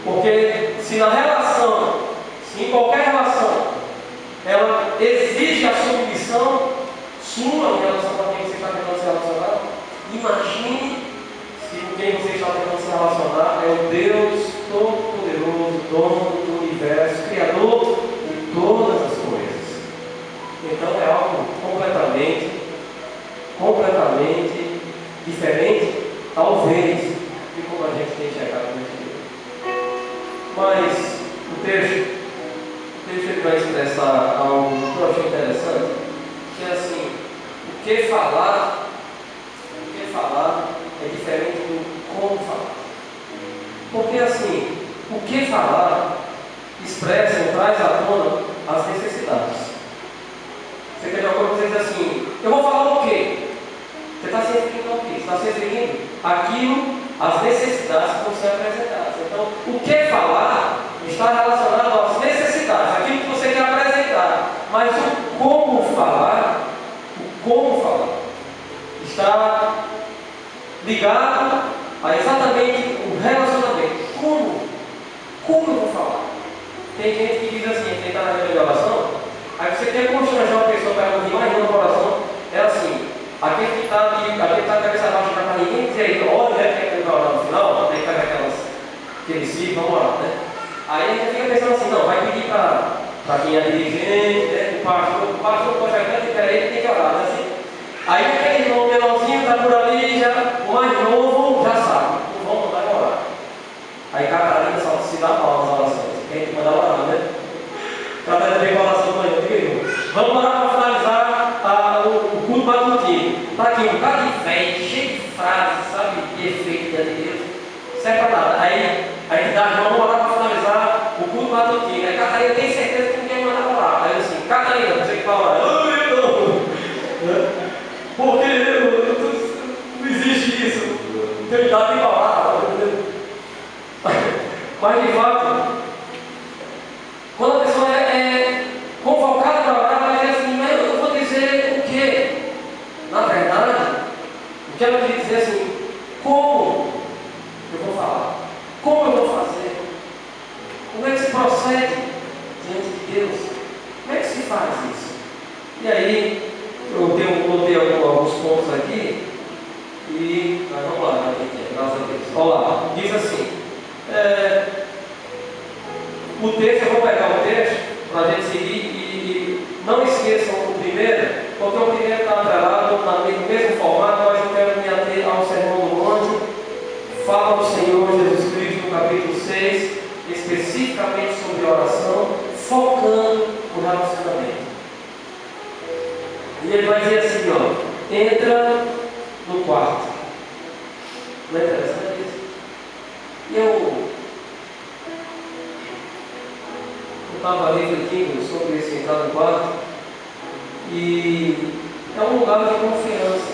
Porque se na relação, se em qualquer relação, ela exige a submissão sua em relação a quem você está tentando se relacionar, imagine se com quem você está tentando se relacionar é o Deus Todo-Poderoso, dono do universo, Criador de todas as coisas. Então é algo completamente diferente, talvez, de como a gente tem chegado nesse dia. Mas o texto ele vai expressar algo que eu achei interessante, que é assim: o que falar é diferente do como falar. Porque assim, o que falar expressa e traz à tona as necessidades. Você quer alguma coisa dizer assim: eu vou falar o quê? Você está se referindo ao quê? Você está se referindo àquilo, às necessidades que vão ser apresentadas. Então, o que falar está relacionado às necessidades, aquilo que você quer apresentar. Mas o como falar está ligado a exatamente o relacionamento. Como eu vou falar? Tem gente que diz assim, quem está na minha oração, aí você quer constranger uma pessoa para ouvir mais uma oração, é assim: aquele que está de cabeça baixa para ninguém dizer aí, olha, né, que vai orar no final, tem que fazer aqueles ciclos, vamos orar, né? Aí a gente fica pensando assim: não, vai pedir para quem é dirigente, né, o pastor pode chegar e peraí, ele tem que orar, né? Assim. Aí aquele irmão menorzinho está por ali, já, o mais novo já sabe, não vamos mandar orar. Aí Catarina só se dá mal nas orações, quem tem que mandar orar, né? Catarina vem com a oração do manhã, diga aí, vamos orar para finalizar o culto matutino. Está aqui um bocado de velho, cheio de frases, sabe, de efeito de Deus, serve para nada. Aí dá, vamos orar para finalizar o culto matutino. Aí Catarina tem certeza que ninguém manda orar. Aí assim: Catarina, você que vai orar. Porque não existe isso. Tem idade de orar. Mas de fato, quando a pessoa é convocada para orar, ela diz assim: mas eu vou dizer o quê? Na verdade, o que ela queria dizer assim: como eu vou falar? Como eu vou fazer? Como é que se procede diante de Deus? Como é que se faz isso? E aí, eu botei alguns pontos aqui e vamos lá, graças a Deus. Olha lá, diz assim: o texto, eu vou pegar o texto para a gente seguir e não esqueçam o primeiro, porque o primeiro está atrelado no mesmo formato, mas eu quero me ater ao Sermão do Monte. Fala do Senhor Jesus Cristo no capítulo 6, especificamente sobre oração, focando no relacionamento. E ele vai dizer assim, ó: entra no quarto. Não é interessante isso? E eu estava refletindo sobre esse entrar no quarto, e é um lugar de confiança.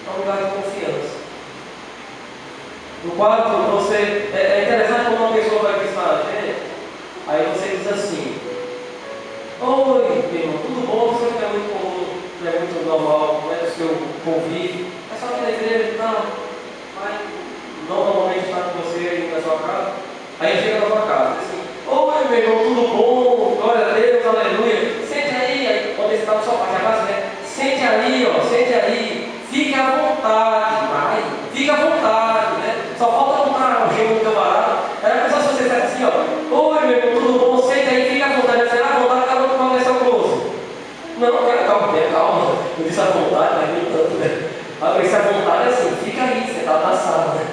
É um lugar de confiança. No quarto, você. É interessante quando uma pessoa vai visitar a gente, aí você diz assim: oi, meu irmão, tudo bom? Você não é muito comum, não é muito normal, não é do seu convívio, é só aqui na igreja, não. Mas normalmente está com você aí na sua casa, aí chega na sua casa, diz assim: oi, meu irmão, tudo bom? Glória a Deus, aleluia. Sente aí, quando você está no sofá, já faz, né? Sente aí, ó, sente aí, fique à vontade, vai, fique à vontade, né? Só falta botar o gelo do camarada. Aí a pessoa, se você faz assim, ó: oi, meu irmão, tudo bom? Sente aí, fique à vontade. Você à vontade, acabou de começar o curso. Não, calma. Eu disse à vontade, mas nem tanto, né? Agora, esse à vontade é assim: fica aí, você está na sala, né?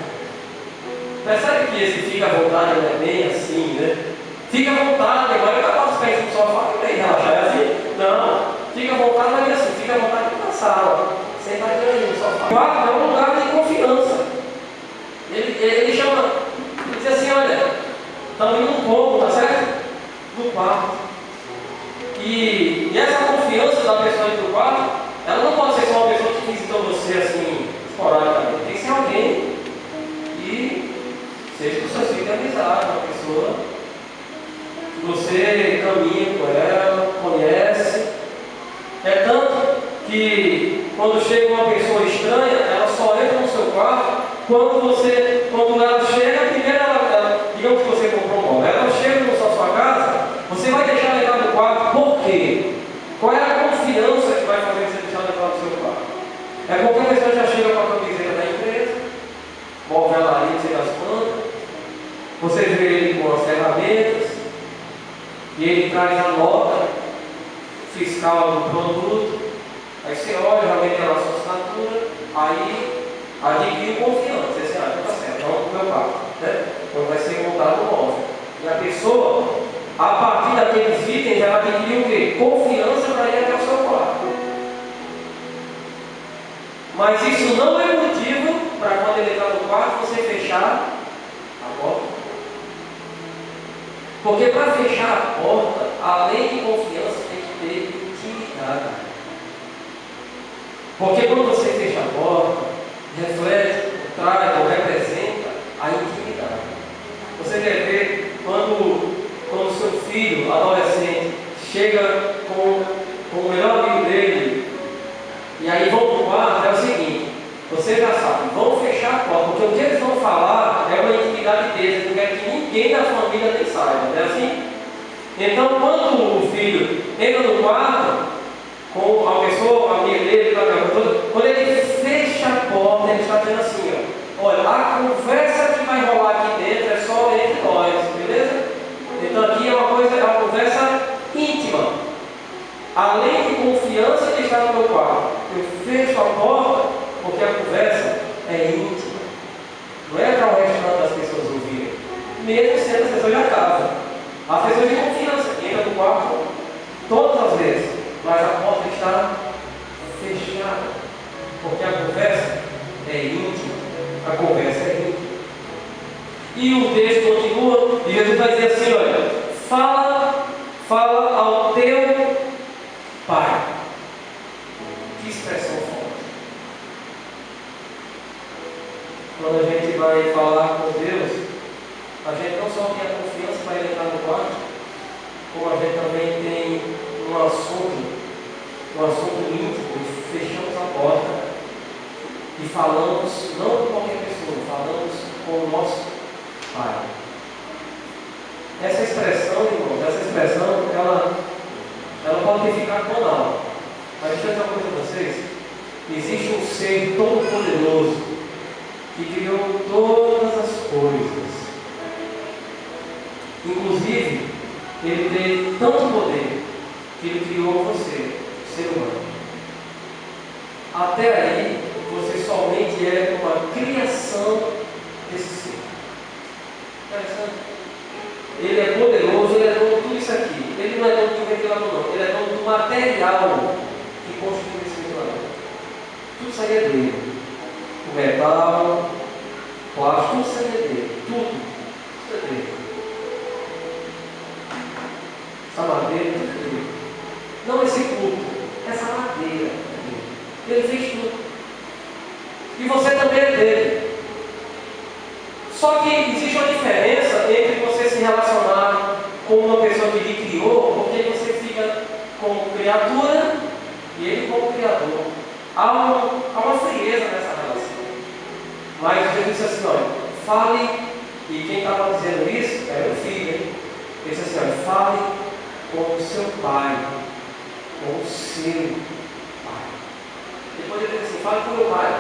Percebe que esse fica à vontade não é bem assim, né? Fica à vontade, agora eu acabo os pés no sofá e relaxar. É assim? Não, fica à vontade, mas é assim: fica à vontade na sala. sentadinho aí no sofá. O quarto é um lugar de confiança. Ele chama, ele diz assim, olha, estamos indo num pouco, tá certo? No quarto. E essa confiança da pessoa dentro do quarto, ela não pode ser só uma pessoa que visitou você assim, esporadicamente. Tem que ser alguém que seja do seu ciclo de amizade, uma pessoa que você caminha com ela, conhece. É tanto que quando chega uma pessoa estranha, ela só entra no seu quarto quando ela chega, primeiro digamos que você comprou um móvel, ela chega na sua casa, você vai deixar ela entrar no quarto, por quê? Qual é a confiança que vai fazer você deixar ela entrar no seu quarto? É porque a pessoa já chega com a camiseta da empresa, move ela ali, não sei das quantas, você vê ele com as ferramentas, e ele traz a nota fiscal do produto, aí você olha, já vem a sua assinatura, aí adquire confiança, você diz, tá certo, vamos para o meu quarto, né? Então vai ser montado o móvel. E a pessoa, a partir daqueles itens, ela adquiriu o quê? Confiança para ir até o seu quarto. Mas isso não é motivo para quando ele entrar no quarto, você fechar a porta. Porque para fechar a porta, além de confiança, tem que ter intimidade. Porque quando você fecha a porta, reflete, traz ou representa a intimidade. Você quer ver quando o seu filho, adolescente, chega com o melhor amigo dele, e aí vão para o quarto, é o seguinte, você já sabe, vão fechar a porta, porque o que eles vão falar é uma intimidade deles, não quer que ninguém da família nem saiba, não é assim? Então, quando o filho entra no quarto, com a pessoa, a amiga dele, quando ele fecha a porta, ele está dizendo assim, ó, olha, a conversa que vai rolar aqui dentro é só entre nós, beleza? Então aqui é uma conversa íntima. Além de confiança de estar no meu quarto, eu fecho a porta porque a conversa é íntima. Não é para o restante das pessoas ouvirem, mesmo sendo as pessoas da casa. As pessoas de confiança que entram no quarto todas as vezes, mas a porta está fechada, porque a conversa é íntima. A conversa é íntima. E o texto continua, e Jesus vai dizer assim, olha, fala ao teu Pai. Que expressão forte. Quando a gente vai falar com Deus, a gente não só tem a confiança para ele entrar no quarto, como a gente também tem um assunto íntimo, e fechamos a porta e falamos, não com qualquer pessoa, falamos com o nosso Pai. Essa expressão, irmãos, ela pode ficar banal. Mas deixa eu dizer uma coisa para vocês. Existe um ser todo poderoso que criou todas as coisas. Inclusive, ele tem tanto poder que ele criou você, ser humano. Até aí, você somente é uma criação desse ser. Interessante. Ele é poderoso, ele é dono de tudo isso aqui. Ele não é dono de um ventilador, não. Ele é dono do material que constitui esse ventilador. Tudo isso aí é dele. O metal, o plástico, tudo isso aí é dele. Tudo é dele. Essa madeira é dele. Não esse culto, essa madeira é dele. Ele fez tudo. E você também é dele. Só que existe uma diferença entre você se relacionar com uma pessoa que lhe criou, porque você fica como criatura e ele como criador. Há uma frieza nessa relação. Mas Jesus disse assim, olha, fale, e quem estava dizendo isso era o filho, hein? Ele disse assim, olha, fale com o seu pai, com o seu pai. Depois ele disse assim, fale com o meu pai.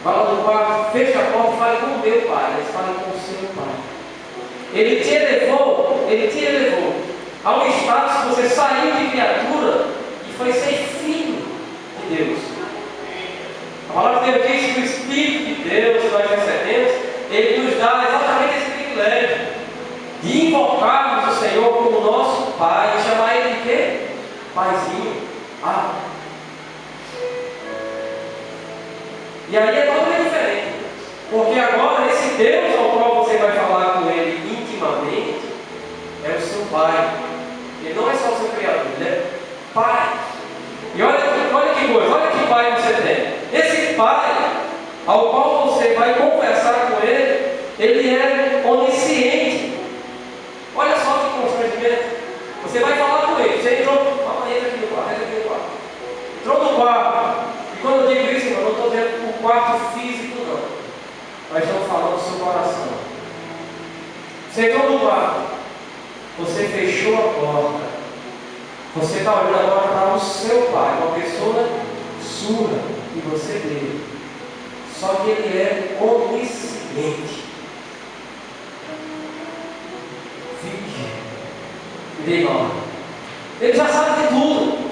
Vai lá no quarto, fecha a porta e fale com o meu pai. Eles falam com o seu pai. Ele te elevou a um status que você saiu de criatura e foi ser filho de Deus. A palavra de Deus diz que o Espírito de Deus que nós recebemos, ele nos dá exatamente esse privilégio de invocarmos o Senhor como nosso Pai, e chamar ele de quê? Paizinho. E aí é totalmente diferente. Porque agora esse Deus ao qual você vai falar com Ele intimamente é o seu Pai. Ele não é só o seu Criador, Ele é Pai. E olha que coisa, olha que Pai você tem. Esse Pai ao qual você vai conversar com Ele é onisciente. Olha só que constrangimento. Você vai falar com Ele, você entrou, entra aqui no quarto, entrou no quarto. E quando eu digo isso, irmão, não estou dizendo o quarto físico, não. Nós estamos falando do seu coração. Você entrou no quarto, você fechou a porta, você está olhando agora para o seu Pai, uma pessoa sua e você dele. Só que Ele é onisciente. Fique. E dei nome. Ele já sabe de tudo.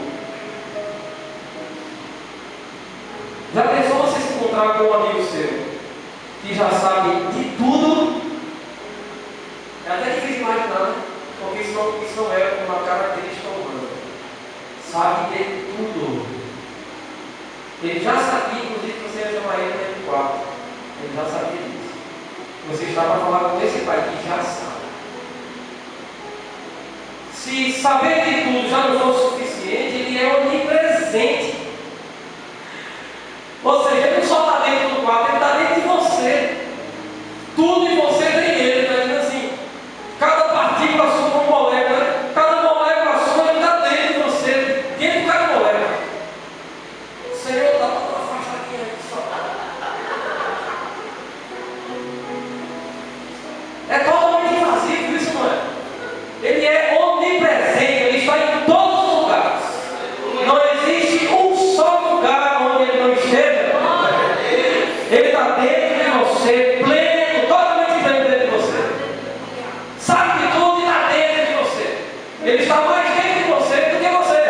Já pensou você se encontrar com um amigo seu que já sabe de tudo? É até difícil imaginar, porque isso não é uma característica humana. Sabe de tudo. Ele já sabia, inclusive, que você ia chamar ele dentro do quarto. Ele já sabia disso. Você está para falar com esse Pai que já sabe. Se saber de tudo já não for suficiente, Ele é onipresente. Ou seja, Ele não só está dentro do quarto, Ele está dentro de você. Tudo em você tem Ele, está dizendo assim. Cada partícula sua como molécula, né? Cada molécula sua, Ele está dentro de você, dentro de cada molécula. O Senhor está toda afastadinha aqui só. É totalmente invasivo, isso não é? Ele é onipresente, Ele está em todos os lugares. Não existe um só lugar onde Ele não esteja. Ele está dentro de você, pleno, totalmente dentro de você. Sabe de tudo e está dentro de você. Ele está mais dentro de você do que você.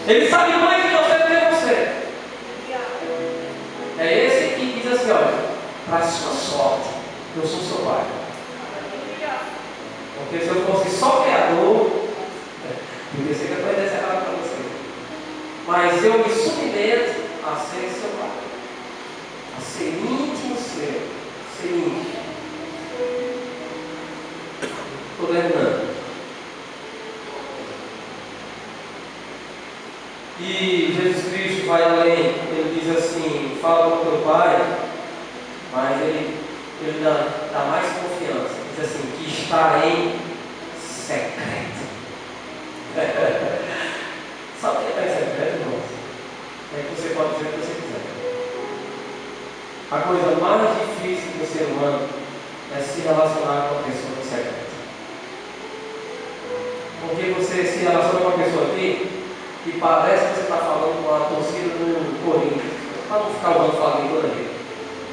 Ele sabe mais de você do que você. É esse que diz assim, olha, para a sua sorte, eu sou seu Pai. Porque se eu fosse só criador, podia ser que eu desse errado para você. Mas eu me submeto a ser seu Pai. A ser íntimo seu. Ser íntimo. Estou terminando. E Jesus Cristo vai além. Ele diz assim, fala com o teu Pai, mas ele dá mais confiança. Diz assim, que está em secreto. Sabe o que está em secreto, irmãos? É que você pode dizer o que você quiser. A coisa mais difícil do ser humano é se relacionar com uma pessoa em secreto. Porque você se relaciona com uma pessoa aqui e parece que você está falando com a torcida do Corinthians. Para não ficar usando Flamengo toda vez.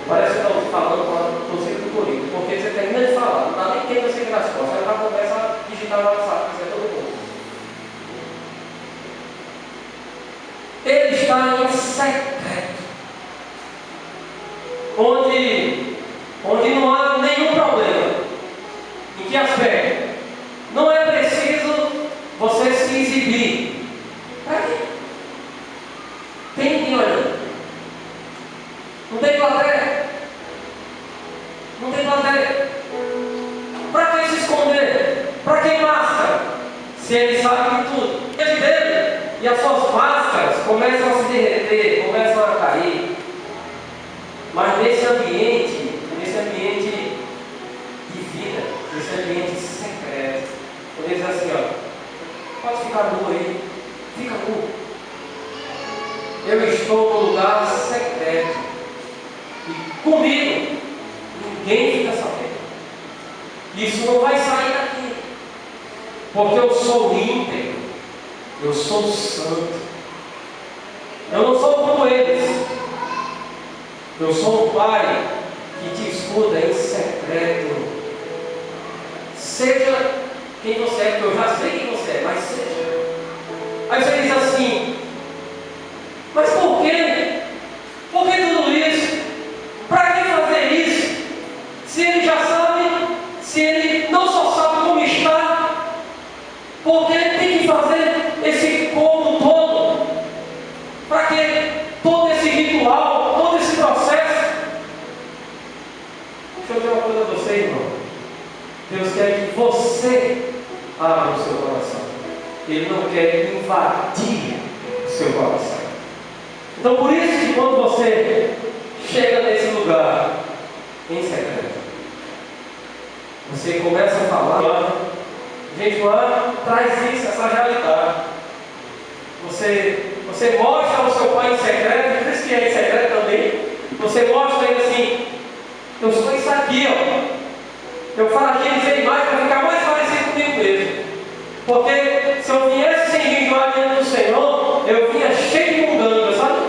Parece que está falando com a torcida do Corinthians. Porque você termina de falar, não dá nem tempo você virar as costas. Ela já começa a digitar no WhatsApp, isso é todo mundo. Ele está em secreto. Onde não há nenhum problema. Em que aspecto? Não é preciso você se exibir. Para quê? Tem ninguém olhando. Não tem plateia. Não tem plateia. Para que se esconder? Para que máscara? Se ele sabe de tudo. Ele dele e as suas máscaras começam a se derreter, começam a cair. Mas nesse ambiente de vida, nesse ambiente secreto, eu digo assim, ó, pode ficar nu aí, fica nu. Eu estou no lugar secreto. E comigo, ninguém fica sabendo. Isso não vai sair daqui. Porque eu sou íntegro. Eu sou santo. Eu não sou como eles. Eu sou um Pai que te escuta em secreto. Seja quem você é, porque eu já sei quem você é, mas seja. Aí você diz assim, mas por quê? Por que tudo isso? Para que fazer isso? Se ele já sabe, se ele não só sabe como está, por que ele tem que fazer esse corpo todo? Para que todo esse ritual? irmão, Deus quer que você abra o seu coração. Ele não quer invadir o seu coração. Então, por isso que quando você chega nesse lugar em secreto, você começa a falar, gente, traz isso, essa realidade. Você mostra ao seu pai em secreto, por isso que é em secreto também. Você mostra ele assim, eu sou isso aqui, ó. Eu falo aqui, ele vem mais para ficar mais parecido comigo mesmo. Porque se eu viesse sem jejuar diante do Senhor, eu vinha cheio de munganga, sabe?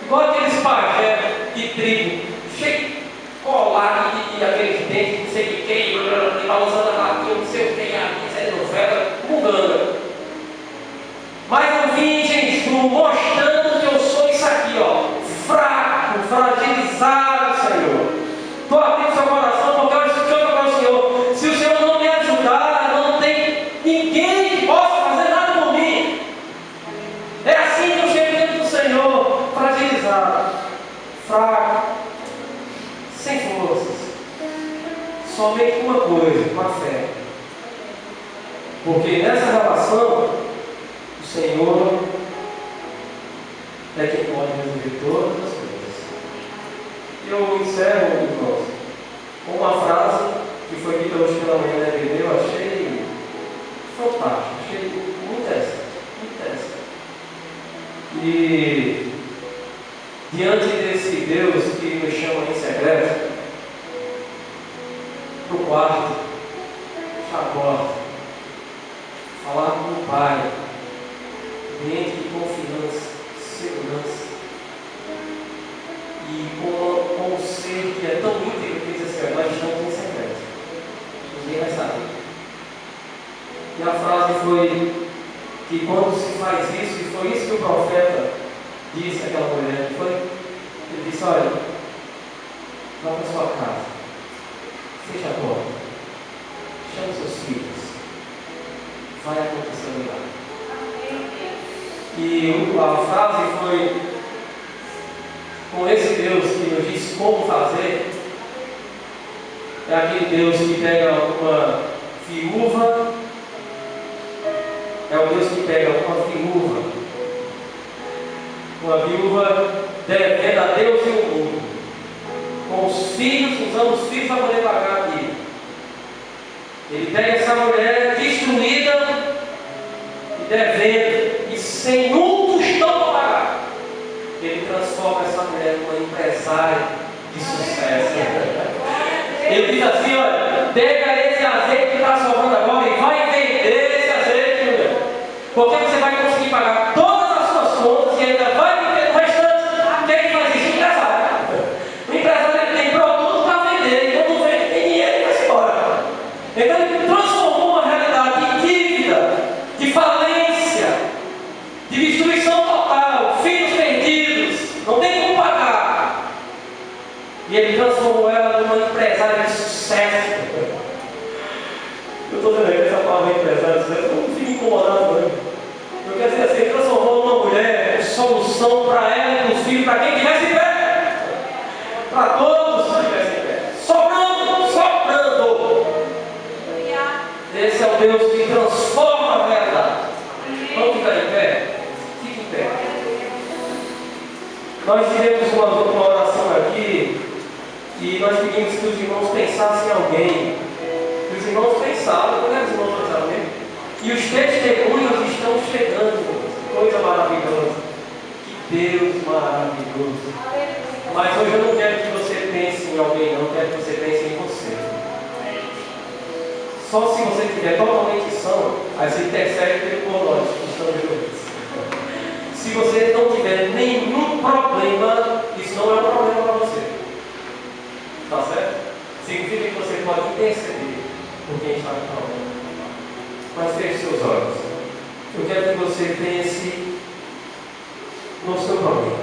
Igual aqueles pajés de trigo, cheio de colado e aqueles dentes, não sei de quem, e balançando a latinha, não sei o que, a novela, munganga. Mas eu vim em jejum, mostrando que eu sou isso aqui, ó, fraco, fragilizado, Senhor. Estou abrindo seu coração porque eu estou para o Senhor. Se o Senhor não me ajudar, não tem ninguém que possa fazer nada por mim. É assim que eu chego diante do Senhor, fragilizado, fraco, sem forças. Somente uma coisa, com a fé. Porque nessa relação, o Senhor é quem pode resolver todas as coisas. Eu encerro, irmãos, com uma frase que foi dita hoje pela manhã na igreja. Eu achei fantástico, achei muito interessante, muito interessante. E diante desse Deus que nos chama em secreto, para o quarto, fechar a porta, falar com o Pai, ambiente de confiança, segurança, e com um ser que é tão íntegro que diz assim: nós estamos em secreto, ninguém vai saber. E a frase foi que quando se faz isso, e foi isso que o profeta disse àquela mulher, foi? Ele disse: olha, vá para sua casa, feche a porta, chame seus filhos, vai acontecer um milagre. E a frase foi: com esse Deus que nos diz como fazer, é aquele Deus que pega uma viúva, é o Deus que pega uma viúva devendo a Deus e o mundo, com os filhos, usando os filhos para poder pagar a dívida. Ele pega essa mulher destruída e devendo, e sem um tostão para pagar. Ele transforma essa mulher numa empresária de sucesso. Ele diz assim: olha, pega esse azeite que está sobrando agora e vai vender esse azeite, mulher. Porque você vai conseguir pagar todas as suas contas e ainda vai vender o restante. Quem faz isso? O empresário. O empresário, ele tem produto para vender, e quando vende, tem dinheiro e vai embora. Então ele transformou uma realidade de dívida, de falência, de destruição total, filhos perdidos, não tem como pagar. E ele transformou ela numa empresária de sucesso. Eu estou dizendo que essa palavra empresária de sucesso, eu não fico incomodado, não. Eu quero dizer assim: ele transformou uma mulher solução para ela e para os filhos, para quem tivesse em pé, para todos que tivessem em pé, sobrando, sobrando. Esse é o Deus que transforma a realidade. Vamos ficar em pé? Fique em pé. Nós tivemos uma oração aqui e nós pedimos que os irmãos pensassem em alguém. Que os irmãos pensaram, quando os irmãos pensaram mesmo? E os testemunhos estão chegando. Coisa maravilhosa. Que Deus maravilhoso. Mas hoje eu não quero que você pense em alguém, não. Eu quero que você pense em você. Só se você estiver totalmente são, aí você intercede por nós que estamos juntos. Se você não tiver nenhum problema, isso não é um problema para você. Tá certo? Significa que você pode interceder por quem está com problema. Mas feche seus olhos. Eu quero que você pense no seu problema.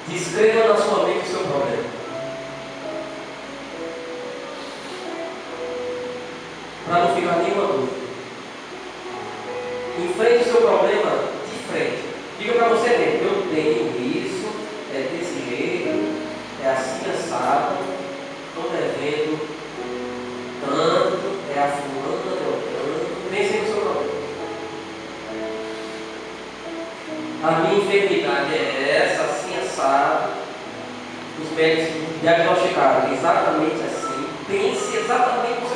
Descreva na sua mente o seu problema. Para não ficar nenhuma dúvida. Enfrente o seu problema de frente. Diga para você mesmo: eu tenho isso, é desse jeito. a minha enfermidade é essa, assim, assado. Os médicos diagnosticaram exatamente assim. Pense exatamente